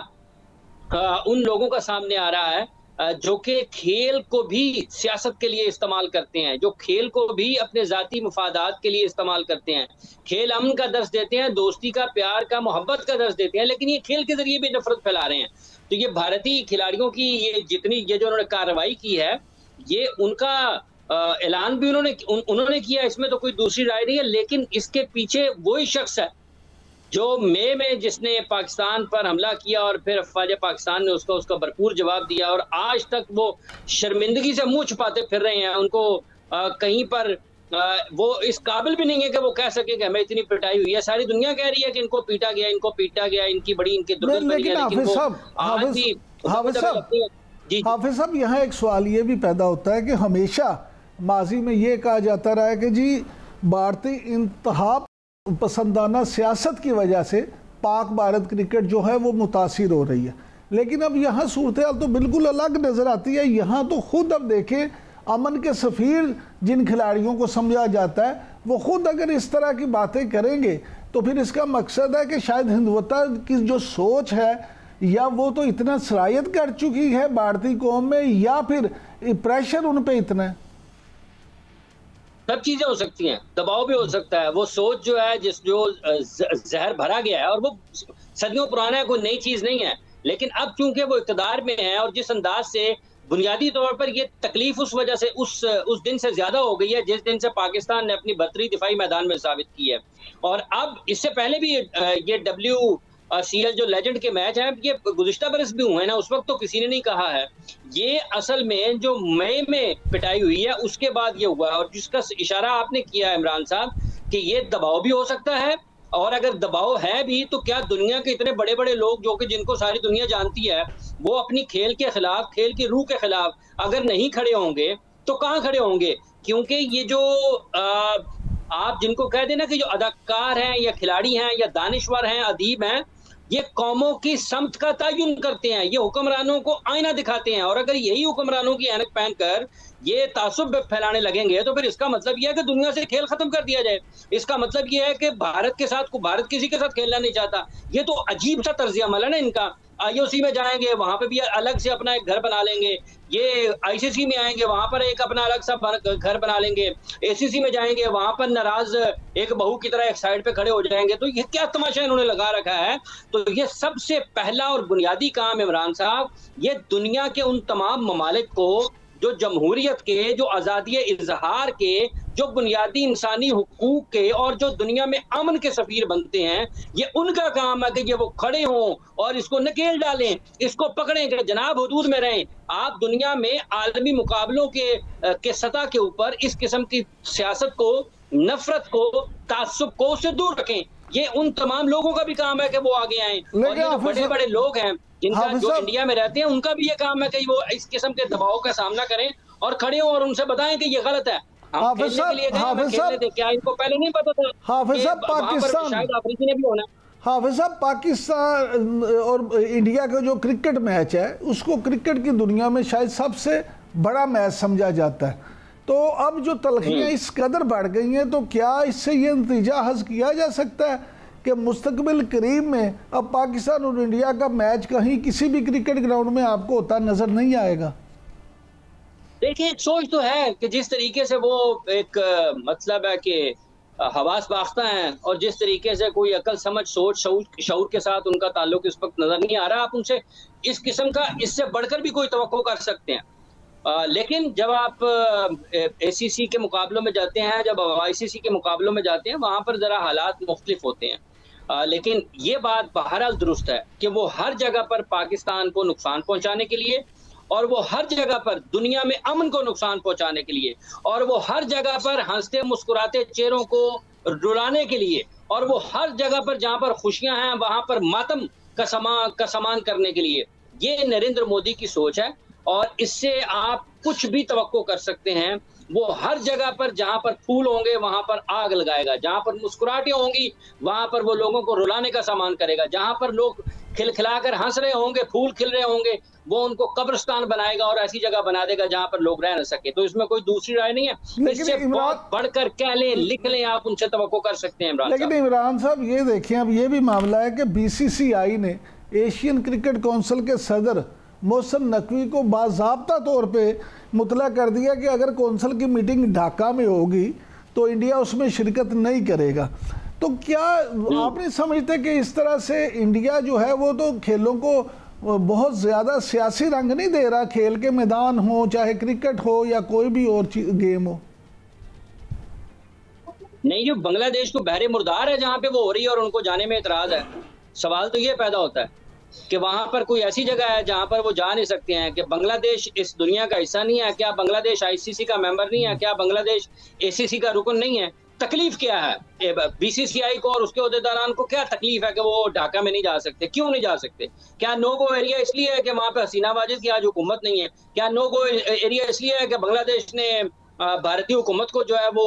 उन लोगों का सामने आ रहा है जो कि खेल को भी सियासत के लिए इस्तेमाल करते हैं, जो खेल को भी अपने ज़ाती मफादात के लिए इस्तेमाल करते हैं। खेल अमन का दर्स देते हैं, दोस्ती का, प्यार का, मोहब्बत का दर्स देते हैं, लेकिन ये खेल के जरिए भी नफरत फैला रहे हैं। तो ये भारतीय खिलाड़ियों की ये जो उन्होंने कार्रवाई की है, ये उनका ऐलान भी उन्होंने किया, इसमें तो कोई दूसरी राय नहीं है। लेकिन इसके पीछे वही शख्स है जो मई में जिसने पाकिस्तान पर हमला किया और फिर अफवाज पाकिस्तान ने उसका भरपूर जवाब दिया, और आज तक वो शर्मिंदगी से मुंह छुपाते फिर रहे हैं। उनको कहीं पर वो इस काबिल भी नहीं है कि वो कह सके कि हमें इतनी पिटाई हुई है। सारी दुनिया कह रही है कि इनको पीटा गया, इनकी बड़ी इनके दुर्दर्शन है, लेकिन वो आज भी हाफिज साहब यहाँ एक सवाल ये भी पैदा होता है कि हमेशा माजी में ये कहा जाता रहा है कि जी भारतीय इंतहा पसंदाना सियासत की वजह से पाक भारत क्रिकेट जो है वो मुतासिर हो रही है, लेकिन अब यहाँ सूरत हाल तो बिल्कुल अलग नज़र आती है। यहाँ तो खुद अब देखें, अमन के सफ़ीर जिन खिलाड़ियों को समझा जाता है वो खुद अगर इस तरह की बातें करेंगे तो फिर इसका मकसद है कि शायद हिंदुत्व की जो सोच है या वो तो इतना सरायत कर चुकी है भारतीय कौम में, या फिर प्रेशर उन पे इतना है। सब चीजें हो सकती हैं, दबाव भी हो सकता है। वो सोच जो है जो जहर भरा गया है और वो सदियों पुराना है, कोई नई चीज नहीं है, लेकिन अब चूंकि वो इक़्तिदार में है और जिस अंदाज से बुनियादी तौर पर ये तकलीफ उस वजह से उस दिन से ज्यादा हो गई है जिस दिन से पाकिस्तान ने अपनी बर्तरी दिफाई मैदान में साबित की है। और अब इससे पहले भी ये WCL जो लेजेंड के मैच हैं ये गुज़िश्ता बरस भी हुए हैं ना, उस वक्त तो किसी ने नहीं कहा है। ये असल में जो मई में पिटाई हुई है उसके बाद ये हुआ है, और जिसका इशारा आपने किया इमरान साहब कि ये दबाव भी हो सकता है, और अगर दबाव है भी तो क्या दुनिया के इतने बड़े बड़े लोग जो कि जिनको सारी दुनिया जानती है वो अपनी खेल के खिलाफ, खेल की रूह के खिलाफ अगर नहीं खड़े होंगे तो कहाँ खड़े होंगे? क्योंकि ये जो आप जिनको कह देना कि जो अदाकार हैं या खिलाड़ी हैं या दानिश्वर हैं, अदीब हैं, ये कौमों की समत का तयन करते हैं, ये हुक्मरानों को आईना दिखाते हैं, और अगर यही हुक्मरानों की ऐनक पहनकर ये तासुब फैलाने लगेंगे तो फिर इसका मतलब यह है कि दुनिया से खेल खत्म कर दिया जाए। इसका मतलब यह है कि भारत किसी के साथ खेलना नहीं चाहता। ये तो अजीब सा तर्ज अमल है ना इनका। IOC में जाएंगे वहां पे भी अलग से अपना एक घर बना लेंगे, ये ICC में आएंगे वहां पर एक अपना अलग सा घर बना लेंगे, ACC में जाएंगे वहां पर नाराज एक बहू की तरह एक साइड पे खड़े हो जाएंगे। तो ये क्या तमाशा इन्होंने लगा रखा है? तो ये सबसे पहला और बुनियादी काम इमरान साहब, ये दुनिया के उन तमाम ममालिक को जो जमहूरियत के, जो आज़ादी इजहार के, जो बुनियादी इंसानी हुकूक के और जो दुनिया में अमन के सफीर बनते हैं, ये उनका काम है कि ये वो खड़े हों और इसको नकेल डालें, इसको पकड़ें कि जनाब हुदूद में रहें। आप दुनिया में आलमी मुकाबलों के सतह के ऊपर इस किस्म की सियासत को, नफरत को, तासुब को से दूर रखें। ये उन तमाम लोगों का भी काम है कि वो आगे आएं, और ये जो बड़े बड़े लोग हैं जिनका जो इंडिया में रहते हैं उनका भी ये काम है कि वो इस किस्म के दबाव का सामना करें और खड़े हों और उनसे बताएं कि ये गलत है। हाफिज क्या इनको पहले नहीं पता था? हाफिज साहब पाकिस्तान, शायद अफरीदी ने भी होना। हाफिज साहब पाकिस्तान और इंडिया का जो क्रिकेट मैच है उसको क्रिकेट की दुनिया में शायद सबसे बड़ा मैच समझा जाता है। तो अब जो तलखियाँ इस कदर बढ़ गई हैं तो क्या इससे ये नतीजा हज़ किया जा सकता है कि मुस्तकबिल करीब में अब पाकिस्तान और इंडिया का मैच कहीं किसी भी क्रिकेट ग्राउंड में आपको होता नजर नहीं आएगा? देखिए, एक सोच तो है कि जिस तरीके से वो एक मतलब है कि हवास बाख्ता हैं और जिस तरीके से कोई अकल समझ सोच शऊर के साथ उनका ताल्लुक इस वक्त नजर नहीं आ रहा। आप उनसे इस किस्म का, इससे बढ़कर भी कोई तवक्को कर सकते हैं। लेकिन जब आप ACC के मुकाबलों में जाते हैं, जब ICC के मुकाबलों में जाते हैं, वहाँ पर ज़रा हालात मुख्तलिफ होते हैं। लेकिन ये बात बहरहाल दुरुस्त है कि वो हर जगह पर पाकिस्तान को नुकसान पहुँचाने के लिए, और वो हर जगह पर दुनिया में अमन को नुकसान पहुँचाने के लिए, और वो हर जगह पर हंसते मुस्कुराते चेहरों को रुलाने के लिए, और वो हर जगह पर जहाँ पर खुशियाँ हैं वहाँ पर मातम का समान करने के लिए, ये नरेंद्र मोदी की सोच है। और इससे आप कुछ भी तवक्को कर सकते हैं। वो हर जगह पर जहां पर फूल होंगे वहां पर आग लगाएगा, जहां पर मुस्कुराहटें होंगी वहां पर वो लोगों को रुलाने का सामान करेगा, जहां पर लोग खिलखिलाकर हंस रहे होंगे, फूल खिल रहे होंगे, वो उनको कब्रिस्तान बनाएगा और ऐसी जगह बना देगा जहां पर लोग रह न सके। तो इसमें कोई दूसरी राय नहीं है। इससे बहुत बढ़कर कह लें, लिख लें, आप उनसे तवक्को कर सकते हैं इमरान। लेकिन इमरान साहब ये देखें, अब ये भी मामला है कि BCCI ने एशियन क्रिकेट काउंसिल के सदर मोहसिन नकवी को बाज़ाब्ता तौर पे मुतला कर दिया कि अगर कौंसल की मीटिंग ढाका में होगी तो इंडिया उसमें शिरकत नहीं करेगा। तो क्या आप नहीं समझते कि इस तरह से इंडिया जो है वो तो खेलों को बहुत ज़्यादा सियासी रंग नहीं दे रहा? खेल के मैदान हो, चाहे क्रिकेट हो या कोई भी और गेम हो। नहीं, जो बांग्लादेश को बहरे मुर्दार है जहाँ पे वो हो रही है और उनको जाने में एतराज़ है, सवाल तो ये पैदा होता है कि वहां पर कोई ऐसी जगह है जहां पर वो जा नहीं सकते हैं, कि बांग्लादेश इस दुनिया का हिस्सा नहीं है, क्या बांग्लादेश आईसीसी का मेंबर नहीं है, क्या बांग्लादेश एसीसी का रुकन नहीं है? तकलीफ क्या है बीसीसीआई को और उसके अहदेदारान को? क्या तकलीफ है कि वो ढाका में नहीं जा सकते? क्यों नहीं जा सकते? क्या नो गो एरिया इसलिए है कि वहां पे हसीना वाजिद की आज हुकूमत नहीं है? क्या नो गो एरिया इसलिए है कि बांग्लादेश ने भारतीय हुकूमत को जो है वो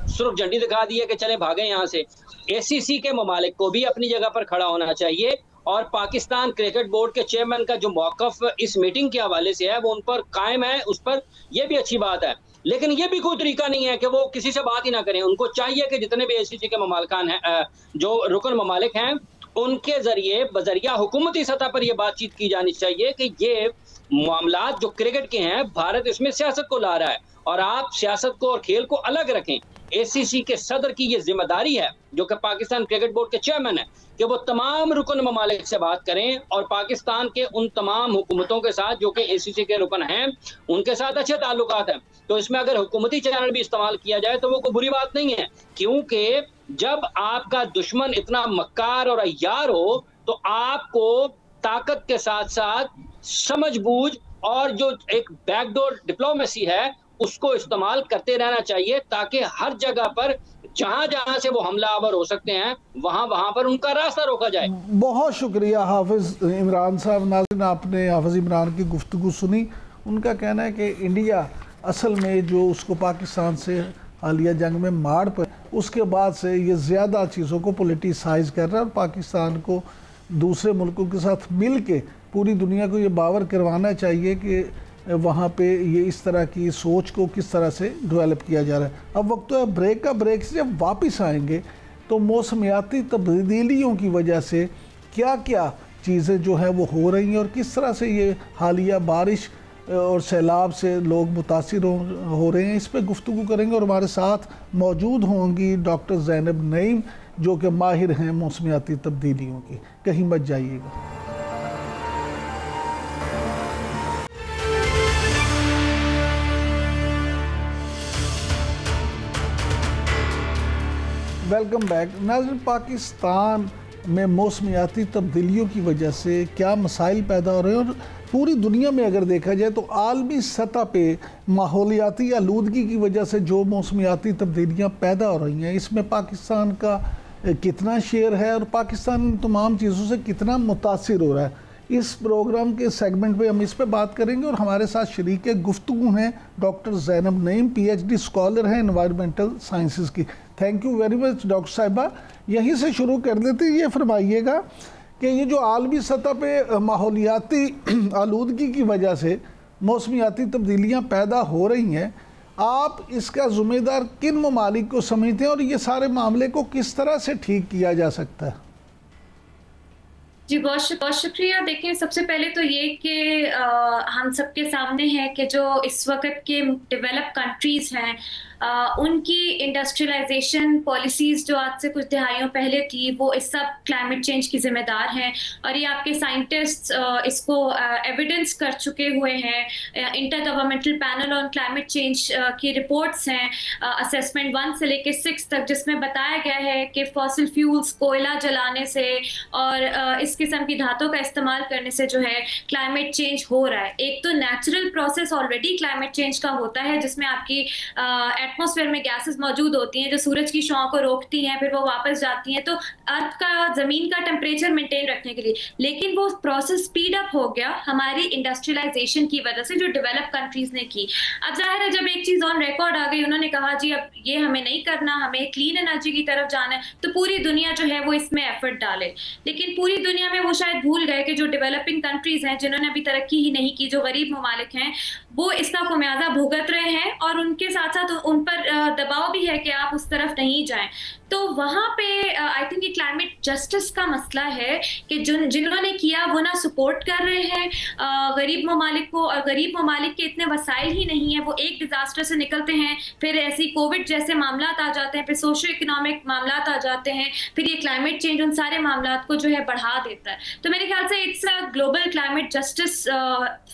सुर्ख झंडी दिखा दी है कि चले भागे यहाँ से? एसीसी के ममालिक को भी अपनी जगह पर खड़ा होना चाहिए, और पाकिस्तान क्रिकेट बोर्ड के चेयरमैन का जो मौकफ इस मीटिंग के हवाले से है वो उन पर कायम है, उस पर ये भी अच्छी बात है। लेकिन ये भी कोई तरीका नहीं है कि वो किसी से बात ही ना करें। उनको चाहिए कि जितने भी एसीसी के ममालिकान हैं, जो रुकन ममालिक हैं, उनके जरिए बजरिया हुकूमती सतह पर यह बातचीत की जानी चाहिए कि ये मामला जो क्रिकेट के हैं, भारत इसमें सियासत को ला रहा है और आप सियासत को और खेल को अलग रखें। एसीसी के सदर की ये जिम्मेदारी है, जो कि पाकिस्तान क्रिकेट बोर्ड के चेयरमैन है, कि वो तमाम रुकन ममालिक से बात करें और पाकिस्तान के उन तमाम हुकूमतों के साथ जो कि एसीसी के रुकन हैं, उनके साथ अच्छे ताल्लुकात हैं। तो इसमें अगर हुकूमती चैनल भी इस्तेमाल किया जाए तो वो कोई बुरी बात नहीं है, क्योंकि जब आपका दुश्मन इतना मक्कार और अय्यार हो तो आपको ताकत के साथ साथ समझबूझ और जो एक बैकडोर डिप्लोमेसी है उसको इस्तेमाल करते रहना चाहिए, ताकि हर जगह पर जहां जहां से वो हमलावर हो सकते हैं वहां पर उनका रास्ता रोका जाए। बहुत शुक्रिया हाफिज इमरान साहब। नाज़रीन, आपने हाफिज इमरान की गुफ्तगू सुनी। उनका कहना है कि इंडिया असल में जो उसको पाकिस्तान से हालिया जंग में मार पर, उसके बाद से ये ज़्यादा चीज़ों को पोलिटिसाइज कर रहा है और पाकिस्तान को दूसरे मुल्कों के साथ मिल के पूरी दुनिया को ये बावर करवाना चाहिए कि वहाँ पे ये इस तरह की सोच को किस तरह से डेवलप किया जा रहा है। अब वक्त तो है ब्रेक का। ब्रेक से जब वापस आएंगे तो मौसमियाती तब्दीलियों की वजह से क्या क्या चीज़ें जो हैं वो हो रही हैं और किस तरह से ये हालिया बारिश और सैलाब से लोग मुतासिर हो रहे हैं, इस पर गुफ्तगू करेंगे। और हमारे साथ मौजूद होंगी डॉक्टर ज़ैनब नईम, जो कि माहिर हैं मौसमियाती तब्दीलियों की। कहीं मत जाइएगा। Welcome back. नाज़रीन, पाकिस्तान में मौसमियाती तब्दीलियों की वजह से क्या मसाइल पैदा हो रहे हैं, और पूरी दुनिया में अगर देखा जाए तो आलमी सतह पे माहौलियाती आलूदगी की वजह से जो मौसमियाती तब्दीलियाँ पैदा हो रही हैं, इसमें पाकिस्तान का कितना शेयर है और पाकिस्तान इन तमाम चीज़ों से कितना मुतासिर हो रहा है। इस प्रोग्राम के सेगमेंट पे हम इस पे बात करेंगे और हमारे साथ शरीक गुफ्तगू हैं doctor Zainab Naeem, PhD scholar हैं एनवायरमेंटल साइंसेस की। Thank you very much doctor साहिबा। यहीं से शुरू कर देते हैं। ये फरमाइएगा कि ये जो आलमी सतह पे माहौलियाती आलूदगी की वजह से मौसमियाती तब्दीलियाँ पैदा हो रही हैं, आप इसका ज़िम्मेदार किन ममालिक को समझते हैं और ये सारे मामले को किस तरह से ठीक किया जा सकता है? जी बहुत शुक्रिया। देखिए, सबसे पहले तो ये कि हम सबके सामने है कि जो इस वक्त के डेवलप कंट्रीज हैं उनकी इंडस्ट्रियलाइजेशन पॉलिसीज़ जो आज से कुछ दहाइयों पहले थी, वो इस सब क्लाइमेट चेंज की जिम्मेदार हैं। और ये आपके साइंटिस्ट इसको एविडेंस कर चुके हुए हैं। Inter governmental panel on climate change की रिपोर्ट्स हैं असेसमेंट 1 से लेकर 6 तक, जिसमें बताया गया है कि फॉसिल फ्यूल्स, कोयला जलाने से और इस किस्म की धातुओं का इस्तेमाल करने से जो है क्लाइमेट चेंज हो रहा है। एक तो natural process already climate change का होता है, जिसमें आपकी एटमॉस्फेयर में गैसेस मौजूद होती हैं जो सूरज की शॉ को रोकती हैं, फिर वो वापस जाती हैं तो अर्थ का, जमीन का टेम्परेचर मेंटेन रखने के लिए। लेकिन वो प्रोसेस स्पीड अप हो गया हमारी इंडस्ट्रियलाइजेशन की वजह से, जो डेवलप कंट्रीज ने की। अब जाहिर है जब एक चीज ऑन रिकॉर्ड आ गई, उन्होंने कहा जी अब ये हमें नहीं करना, हमें क्लीन एनर्जी की तरफ जाना है, तो पूरी दुनिया जो है वो इसमें एफर्ट डाले। लेकिन पूरी दुनिया में वो शायद भूल गए कि जो डेवलपिंग कंट्रीज हैं, जिन्होंने अभी तरक्की ही नहीं की, जो गरीब ममालिक हैं, वो इसका खुमियाजा भुगत रहे हैं और उनके साथ साथ उन पर दबाव भी है कि आप उस तरफ नहीं जाएं। तो वहाँ पे आई थिंक ये क्लाइमेट जस्टिस का मसला है कि जिन्होंने किया वो ना सपोर्ट कर रहे हैं गरीब ममालिक को, और गरीब ममालिक के इतने वसाइल ही नहीं है। वो एक डिजास्टर से निकलते हैं, फिर ऐसी कोविड जैसे मामलात आ जाते हैं, फिर सोशो इकोनॉमिक मामलात आ जाते हैं, फिर ये क्लाइमेट चेंज उन सारे मामलात को जो है बढ़ा देता है। तो मेरे ख्याल से it's a global climate justice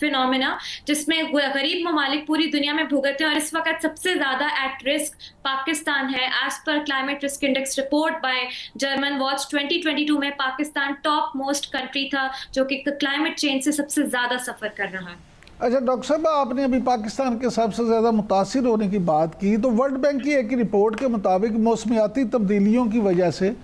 phenomena, जिसमें गरीब ममालिक पूरी दुनिया में भुगतते हैं। और इस वक्त सबसे ज्यादा एट रिस्क पाकिस्तान है as per climate risk risk index report by Germanwatch 2022 में पाकिस्तान टॉप मोस्ट कंट्री था जो कि क्लाइमेट चेंज से सबसे ज़्यादा सफ़र कर रहा है। अच्छा डॉक्टर साहब, आपने अभी पाकिस्तान के सबसे ज़्यादा मुतासिर होने की बात की, तो वर्ल्ड बैंक की एक रिपोर्ट के मुताबिक मौसमियाती तब्दीलियों की वजह से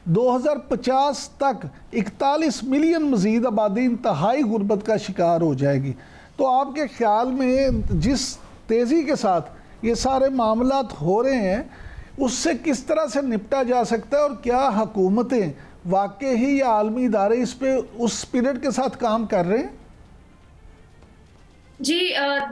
2050 तक 41 मिलियन मज़ीद आबादी इंतहाई गुर्बत का शिकार हो जाएगी। तो आपके ख्याल में जिस तेज़ी के साथ ये सारे मामलात हो रहे हैं, उससे किस तरह से निपटा जा सकता है, और क्या हुकूमतें वाकई ही या आलमी इदारे इस पे उस स्पिरिट के साथ काम कर रहे हैं? जी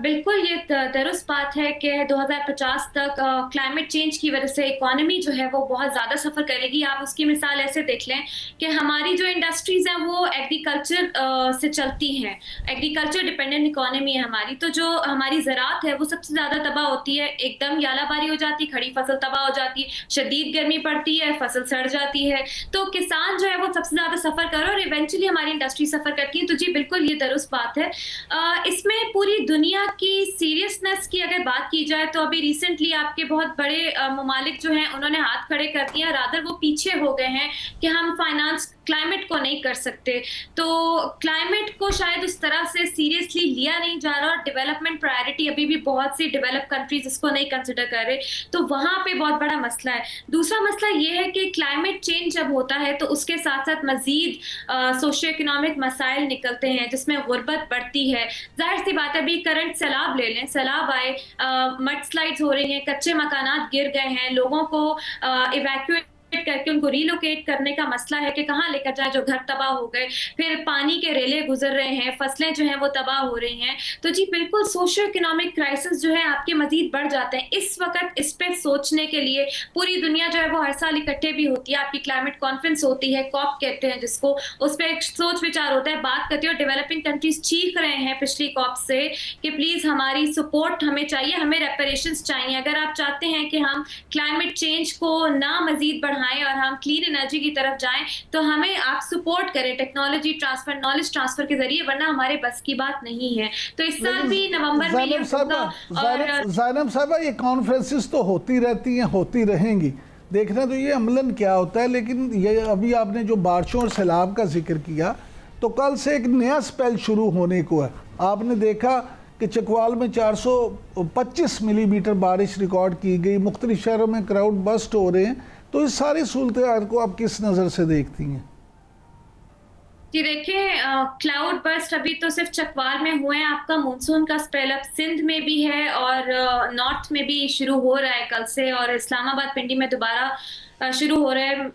बिल्कुल, ये दुरुस्त बात है कि 2050 तक क्लाइमेट चेंज की वजह से इकोनॉमी जो है वो बहुत ज़्यादा सफ़र करेगी। आप उसकी मिसाल ऐसे देख लें कि हमारी जो इंडस्ट्रीज़ हैं वो एग्रीकल्चर से चलती हैं, एग्रीकल्चर डिपेंडेंट इकोनॉमी है हमारी। तो जो हमारी ज़राअत है वो सबसे ज़्यादा तबाह होती है, एकदम यालाबारी हो जाती है, खड़ी फसल तबाह हो जाती है, शदीद गर्मी पड़ती है, फसल सड़ जाती है। तो किसान जो है वो सबसे ज़्यादा सफ़र कर रहा है और इवेंचुअली हमारी इंडस्ट्री सफ़र करती है। तो जी बिल्कुल ये दुरुस्त बात है। इसमें पूरी दुनिया की सीरियसनेस की अगर बात की जाए तो अभी रिसेंटली आपके बहुत बड़े ममालिक जो हैं उन्होंने हाथ खड़े कर दिए, रादर वो पीछे हो गए हैं कि हम फाइनेंस क्लाइमेट को नहीं कर सकते। तो क्लाइमेट को शायद उस तरह से सीरियसली लिया नहीं जा रहा और डेवलपमेंट प्रायोरिटी अभी भी बहुत सी डेवलप कंट्रीज इसको नहीं कंसिडर कर रहे, तो वहाँ पे बहुत बड़ा मसला है। दूसरा मसला ये है कि क्लाइमेट चेंज जब होता है तो उसके साथ साथ मजीद सोशियो इकोनॉमिक मसाइल निकलते हैं जिसमें गुर्बत बढ़ती है। जाहिर सी बात है, अभी करंट सैलाब ले लें, सैलाब आए, मड स्लाइड्स हो रही हैं, कच्चे मकानात गिर गए हैं, लोगों को इवैक्यूएट करके उनको रिलोकेट करने का मसला है कि कहाँ लेकर जाए जो घर तबाह हो गए, फिर पानी के रेले गुजर रहे हैं, फसलें जो हैं वो तबाह हो रही हैं। तो जी बिल्कुल सोशियो इकोनॉमिक क्राइसिस जो है आपके मजीद बढ़ जाते हैं। इस वक्त इस पे सोचने के लिए पूरी दुनिया जो है वो हर साल इकट्ठे भी होती है, आपकी क्लाइमेट कॉन्फ्रेंस होती है, कॉप कहते हैं जिसको, उस पर एक सोच विचार होता है, बात करती है और डेवलपिंग कंट्रीज चीख रहे हैं पिछली कॉप से कि प्लीज हमारी सपोर्ट हमें चाहिए, हमें रेपरेशंस चाहिए। अगर आप चाहते हैं कि हम क्लाइमेट चेंज को ना मजीद बढ़ाएं और हम क्लीन एनर्जी की तरफ जाएं तो हमें आप सपोर्ट करें टेक्नोलॉजी ट्रांसफर, नॉलेज ट्रांसफर के जरिए, वरना हमारे बस की बात नहीं है। तो इस साल भी नवंबर में ये होगा। ज़ैनब साहबा, ये कॉन्फ्रेंसेस तो होती रहती हैं, होती रहेंगी, देखना तो ये अमलन क्या होता है। लेकिन ये अभी आपने जो बारिशों और सैलाब का जिक्र किया, तो कल से एक नया स्पेल शुरू होने को है। आपने देखा कि चकवाल में 425 मिलीमीटर बारिश रिकॉर्ड की गई, मुख्तलिफ शहरों में क्राउड बस्ट हो रहे हैं। तो इस सारी सूरत को आप किस नज़र से देखती हैं? जी देखिए, क्लाउड बर्स्ट अभी तो सिर्फ चकवाल में हुए हैं, आपका मानसून का स्पेल अब सिंध में भी है और नॉर्थ में भी शुरू हो रहा है कल से, और इस्लामाबाद पिंडी में दोबारा शुरू हो रहे हैं।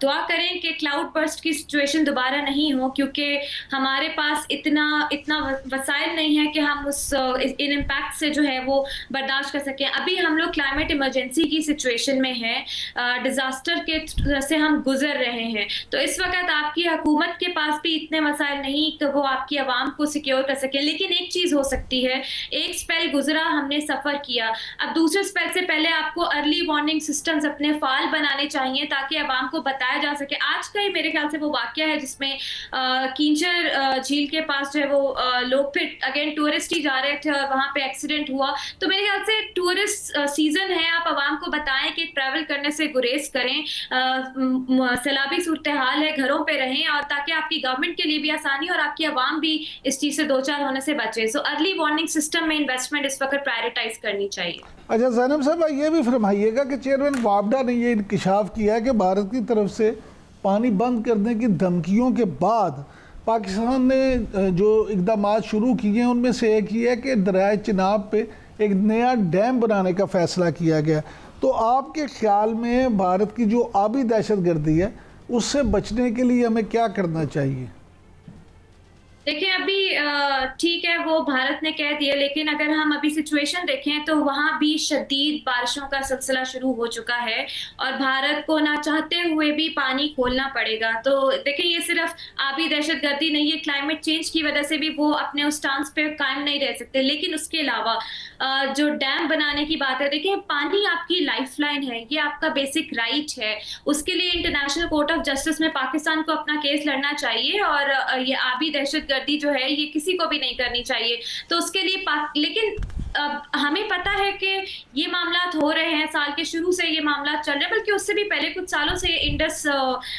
दुआ करें कि क्लाउड बर्स्ट की सिचुएशन दोबारा नहीं हो, क्योंकि हमारे पास इतना वसाइल नहीं है कि हम इन इम्पैक्ट से जो है वो बर्दाश्त कर सकें। अभी हम लोग क्लाइमेट इमरजेंसी की सिचुएशन में हैं, डिज़ास्टर के से हम गुजर रहे हैं। तो इस वक्त आपकी हुकूमत के पास भी इतने मसाइल नहीं कि वो आपकी आवाम को सिक्योर कर सके। लेकिन एक चीज़ हो सकती है, एक स्पेल गुजरा, हमने सफ़र किया, अब दूसरे स्पेल से पहले आपको अर्ली वार्निंग सिस्टम्स अपने फाल बनाने चाहिए ताकि आवाम को बताया जा सके। आज का ही मेरे ख्याल से वो वाकया है जिसमें कींचर झील के पास जो है वो लोग फिर अगेन टूरिस्ट ही जा रहे थे और वहाँ पे एक्सीडेंट हुआ। तो मेरे ख्याल से टूरिस्ट सीजन है, आप आवाम को बताएं कि ट्रैवल करने से गुरेज करें, सैलाबी सूरत हाल है, घरों पे रहें, और ताकि आपकी गवर्नमेंट के लिए भी आसानी और आपकी आवाम भी इस चीज़ से दो चार होने से बचे। सो अर्ली वार्निंग सिस्टम में इन्वेस्टमेंट इस वक्त प्रायोरिटाइज करनी चाहिए। अच्छा ज़ैनब साहब, ये भी फरमाइएगा कि चेयरमैन वापडा ने ये इंकशाफ किया है कि भारत की तरफ से पानी बंद करने की धमकियों के बाद पाकिस्तान ने जो इकदाम शुरू किए हैं उनमें से एक ही है कि दरिया चिनाब पे एक नया डैम बनाने का फ़ैसला किया गया। तो आपके ख्याल में भारत की जो आबी दहशतगर्दी है उससे बचने के लिए हमें क्या करना चाहिए? देखिए, अभी ठीक है वो भारत ने कह दिया, लेकिन अगर हम अभी सिचुएशन देखें तो वहाँ भी शदीद बारिशों का सिलसिला शुरू हो चुका है और भारत को ना चाहते हुए भी पानी खोलना पड़ेगा। तो देखिए, ये सिर्फ आबी दहशतगर्दी नहीं है, क्लाइमेट चेंज की वजह से भी वो अपने उस स्टांस पे कायम नहीं रह सकते। लेकिन उसके अलावा जो डैम बनाने की बात है, देखिए पानी आपकी लाइफलाइन है, ये आपका बेसिक राइट है। उसके लिए इंटरनेशनल कोर्ट ऑफ जस्टिस में पाकिस्तान को अपना केस लड़ना चाहिए और ये आबी दहशतगर्दी जो है ये किसी को भी नहीं करनी चाहिए। तो उसके लिए लेकिन हमें पता है कि ये मामलात हो रहे हैं, साल के शुरू से ये मामलात चल रहे हैं, बल्कि उससे भी पहले कुछ सालों से इंडस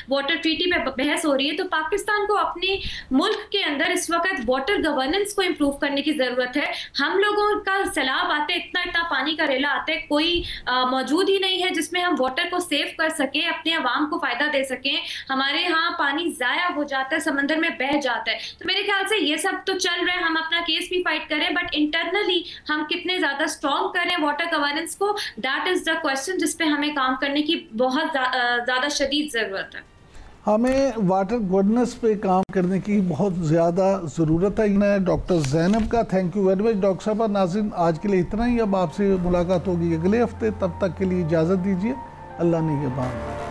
वाटर ट्रीटी पे बहस हो रही है। तो पाकिस्तान को अपने मुल्क के अंदर इस वक्त वाटर गवर्नेंस को इम्प्रूव करने की जरूरत है। हम लोगों का सैलाब आते, इतना पानी का रेला आते, कोई मौजूद ही नहीं है जिसमें हम वाटर को सेव कर सकें, अपने अवाम को फायदा दे सकें। हमारे यहाँ पानी जाया हो जाता है, समंदर में बह जाता है। तो मेरे ख्याल से ये सब तो चल रहा है, हम अपना केस भी फाइट करें, बट इंटरनली हम कितने ज्यादा स्ट्रॉन्ग करें वाटर गवर्नेंस को, दैट इज द क्वेश्चन जिस पे हमें काम करने की बहुत ज्यादा शदीद जरूरत है। हमें वाटर गवर्नेंस पे काम करने की बहुत ज़्यादा ज़रूरत है। डॉक्टर ज़ैनब का thank you very much. Doctor साहब, नाज़रीन आज के लिए इतना ही। अब आपसे मुलाकात होगी अगले हफ्ते, तब तक के लिए इजाज़त दीजिए। अल्लाह निगहबान।